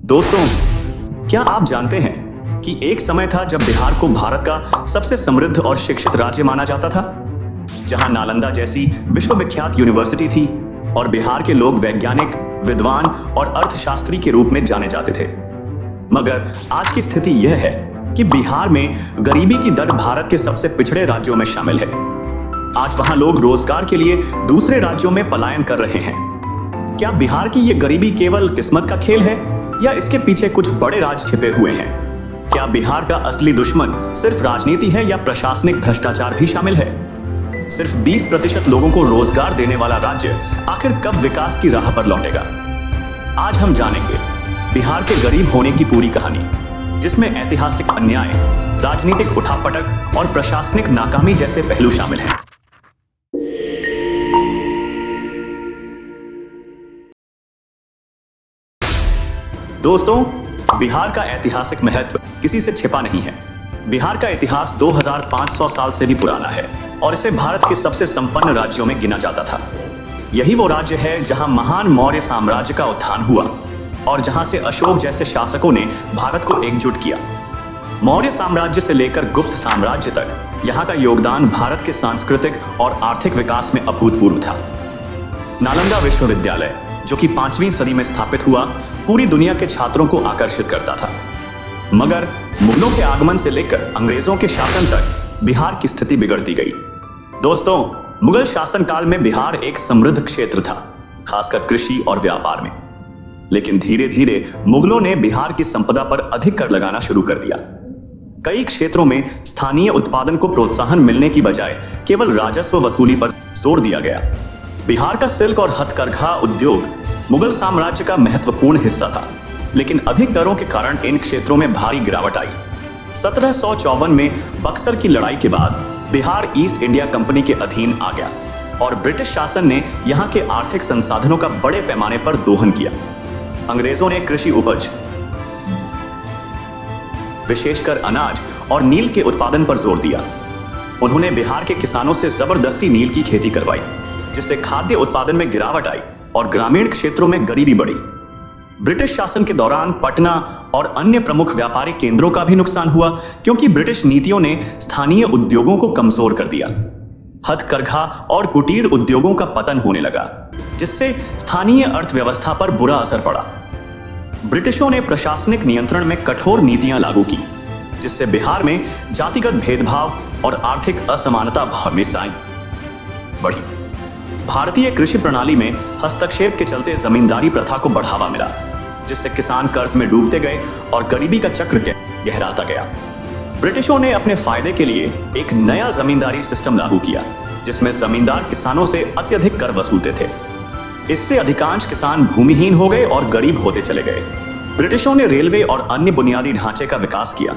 दोस्तों, क्या आप जानते हैं कि एक समय था जब बिहार को भारत का सबसे समृद्ध और शिक्षित राज्य माना जाता था, जहां नालंदा जैसी विश्वविख्यात यूनिवर्सिटी थी और बिहार के लोग वैज्ञानिक, विद्वान और अर्थशास्त्री के रूप में जाने जाते थे। मगर आज की स्थिति यह है कि बिहार में गरीबी की दर भारत के सबसे पिछड़े राज्यों में शामिल है। आज वहां लोग रोजगार के लिए दूसरे राज्यों में पलायन कर रहे हैं। क्या बिहार की ये गरीबी केवल किस्मत का खेल है या इसके पीछे कुछ बड़े राज छिपे हुए हैं? क्या बिहार का असली दुश्मन सिर्फ राजनीति है या प्रशासनिक भ्रष्टाचार भी शामिल है? सिर्फ 20% लोगों को रोजगार देने वाला राज्य आखिर कब विकास की राह पर लौटेगा? आज हम जानेंगे बिहार के गरीब होने की पूरी कहानी, जिसमें ऐतिहासिक अन्याय, राजनीतिक उठापटक और प्रशासनिक नाकामी जैसे पहलू शामिल हैं। दोस्तों, बिहार का ऐतिहासिक महत्व किसी से छिपा नहीं है। बिहार का इतिहास 2500 साल से भी पुराना है और इसे भारत के सबसे संपन्न राज्यों में गिना जाता था। यही वो राज्य है जहां महान मौर्य साम्राज्य का उत्थान हुआ और जहां से अशोक जैसे शासकों ने भारत को एकजुट किया। मौर्य साम्राज्य से लेकर गुप्त साम्राज्य तक यहाँ का योगदान भारत के सांस्कृतिक और आर्थिक विकास में अभूतपूर्व था। नालंदा विश्वविद्यालय, जो कि 5वीं सदी में स्थापित हुआ, पूरी दुनिया के छात्रों को आकर्षित करता था। मगर मुगलों के आगमन से लेकर अंग्रेजों के शासन तक बिहार की स्थिति बिगड़ती गई। दोस्तों, मुगल शासनकाल में बिहार एक समृद्ध क्षेत्र था, खासकर कृषि और व्यापार में। लेकिन धीरे धीरे मुगलों ने बिहार की संपदा पर अधिक कर लगाना शुरू कर दिया। कई क्षेत्रों में स्थानीय उत्पादन को प्रोत्साहन मिलने की बजाय केवल राजस्व वसूली पर जोर दिया गया। बिहार का सिल्क और हथकरघा उद्योग मुगल साम्राज्य का महत्वपूर्ण हिस्सा था, लेकिन अधिक दरों के कारण इन क्षेत्रों में भारी गिरावट आई। 1754 में बक्सर की लड़ाई के बाद बिहार ईस्ट इंडिया कंपनी के अधीन आ गया और ब्रिटिश शासन ने यहाँ के आर्थिक संसाधनों का बड़े पैमाने पर दोहन किया। अंग्रेजों ने कृषि उपज, विशेषकर अनाज और नील के उत्पादन पर जोर दिया। उन्होंने बिहार के किसानों से जबरदस्ती नील की खेती करवाई, जिससे खाद्य उत्पादन में गिरावट आई और ग्रामीण क्षेत्रों में गरीबी बढ़ी। ब्रिटिश शासन के दौरान पटना और अन्य प्रमुख व्यापारिक केंद्रों का भी नुकसान हुआ, क्योंकि ब्रिटिश नीतियों ने स्थानीय उद्योगों को कमजोर कर दिया। हथकरघा और कुटीर उद्योगों का पतन होने लगा, जिससे स्थानीय अर्थव्यवस्था पर बुरा असर पड़ा। ब्रिटिशों ने प्रशासनिक नियंत्रण में कठोर नीतियां लागू की, जिससे बिहार में जातिगत भेदभाव और आर्थिक असमानता हमेशा बढ़ी। भारतीय कृषि प्रणाली में हस्तक्षेप के चलते जमींदारी प्रथा को बढ़ावा मिला, जिससे किसान कर्ज में डूबते गए और गरीबी का चक्र गहराता गया। ब्रिटिशों ने अपने फायदे के लिए एक नया जमींदारी सिस्टम लागू किया, जिसमें जमींदार किसानों से अत्यधिक कर वसूलते थे। इससे अधिकांश किसान भूमिहीन हो गए और गरीब होते चले गए। ब्रिटिशों ने रेलवे और अन्य बुनियादी ढांचे का विकास किया,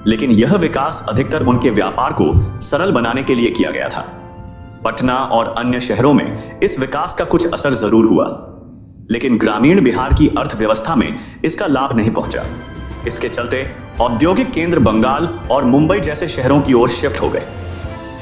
लेकिन यह विकास अधिकतर उनके व्यापार को सरल बनाने के लिए किया गया था। पटना और अन्य शहरों में इस विकास का कुछ असर जरूर हुआ, लेकिन ग्रामीण बिहार की अर्थव्यवस्था में इसका लाभ नहीं पहुंचा। इसके चलते औद्योगिक केंद्र बंगाल और मुंबई जैसे शहरों की ओर शिफ्ट हो गए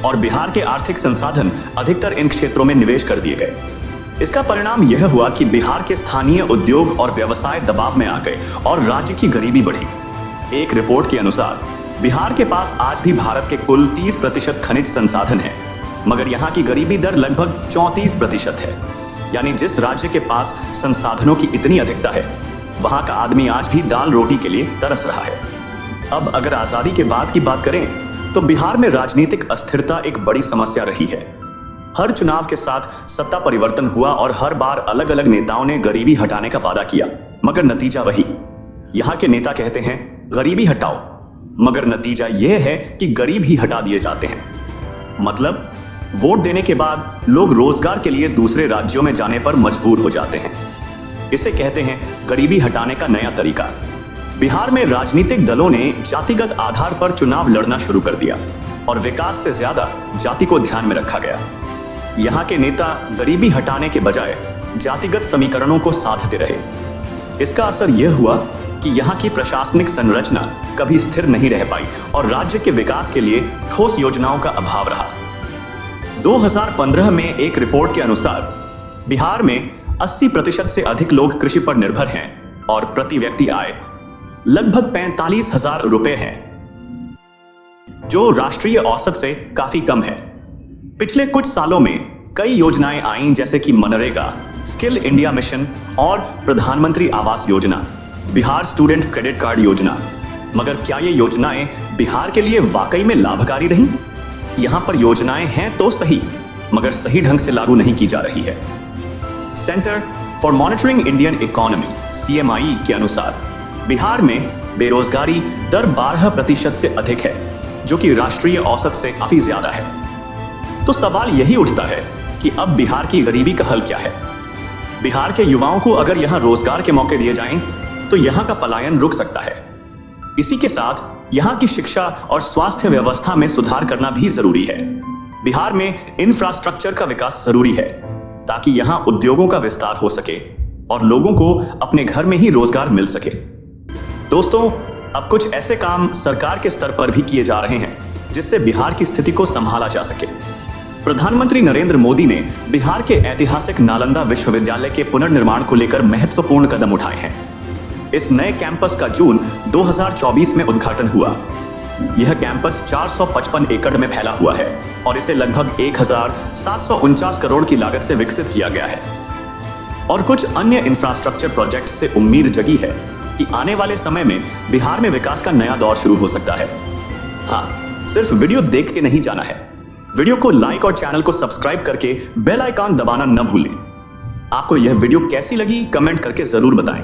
और बिहार के आर्थिक संसाधन अधिकतर इन क्षेत्रों में निवेश कर दिए गए। इसका परिणाम यह हुआ कि बिहार के स्थानीय उद्योग और व्यवसाय दबाव में आ गए और राज्य की गरीबी बढ़ी। एक रिपोर्ट के अनुसार बिहार के पास आज भी भारत के कुल 30% खनिज संसाधन है, मगर यहाँ की गरीबी दर लगभग 34% है। यानी जिस राज्य के पास संसाधनों की इतनी अधिकता है, वहाँ का आदमी आज भी दाल रोटी के लिए तरस रहा है। अब अगर आजादी के बाद की बात करें, तो बिहार में राजनीतिक अस्थिरता एक बड़ी समस्या रही है। हर चुनाव के साथ सत्ता परिवर्तन हुआ और हर बार अलग अलग नेताओं ने गरीबी हटाने का वादा किया, मगर नतीजा वही। यहाँ के नेता कहते हैं गरीबी हटाओ, मगर नतीजा यह है कि गरीब ही हटा दिए जाते हैं। मतलब वोट देने के बाद लोग रोजगार के लिए दूसरे राज्यों में जाने पर मजबूर हो जाते हैं। इसे कहते हैं गरीबी हटाने का नया तरीका। बिहार में राजनीतिक दलों ने जातिगत आधार पर चुनाव लड़ना शुरू कर दिया और विकास से ज्यादा जाति को ध्यान में रखा गया। यहाँ के नेता गरीबी हटाने के बजाय जातिगत समीकरणों को साधते रहे। इसका असर यह हुआ कि यहाँ की प्रशासनिक संरचना कभी स्थिर नहीं रह पाई और राज्य के विकास के लिए ठोस योजनाओं का अभाव रहा। 2015 में एक रिपोर्ट के अनुसार बिहार में 80% से अधिक लोग कृषि पर निर्भर हैं और प्रति व्यक्ति आय लगभग 45,000 रुपए है, जो राष्ट्रीय औसत से काफी कम है। पिछले कुछ सालों में कई योजनाएं आईं, जैसे कि मनरेगा, स्किल इंडिया मिशन और प्रधानमंत्री Awas Yojana, Bihar student credit card योजना। मगर क्या ये योजनाएं बिहार के लिए वाकई में लाभकारी रहीं? यहां पर योजनाएं हैं तो सही, मगर सही ढंग से लागू नहीं की जा रही है। Centre for monitoring Indian economy (CMI) के अनुसार बिहार में बेरोजगारी दर 12% से अधिक है, जो कि राष्ट्रीय औसत से काफी ज्यादा है। तो सवाल यही उठता है कि अब बिहार की गरीबी का हल क्या है? बिहार के युवाओं को अगर यहां रोजगार के मौके दिए जाएं, तो यहां का पलायन रुक सकता है। इसी के साथ यहां की शिक्षा और स्वास्थ्य व्यवस्था में सुधार करना भी जरूरी है। बिहार में इंफ्रास्ट्रक्चर का विकास जरूरी है, ताकि यहां उद्योगों का विस्तार हो सके और लोगों को अपने घर में ही रोजगार मिल सके। दोस्तों, अब कुछ ऐसे काम सरकार के स्तर पर भी किए जा रहे हैं, जिससे बिहार की स्थिति को संभाला जा सके। प्रधानमंत्री नरेंद्र मोदी ने बिहार के ऐतिहासिक नालंदा विश्वविद्यालय के पुनर्निर्माण को लेकर महत्वपूर्ण कदम उठाए हैं। इस नए कैंपस का जून 2024 में उद्घाटन हुआ। यह कैंपस 455 एकड़ में फैला हुआ है और इसे लगभग 1,749 करोड़ की लागत से विकसित किया गया है। और कुछ अन्य इंफ्रास्ट्रक्चर प्रोजेक्ट से उम्मीद जगी है कि आने वाले समय में बिहार में विकास का नया दौर शुरू हो सकता है। हाँ, सिर्फ वीडियो देख के नहीं जाना है। वीडियो को लाइक और चैनल को सब्सक्राइब करके बेल आइकॉन दबाना न भूलें। आपको यह वीडियो कैसी लगी, कमेंट करके जरूर बताएं।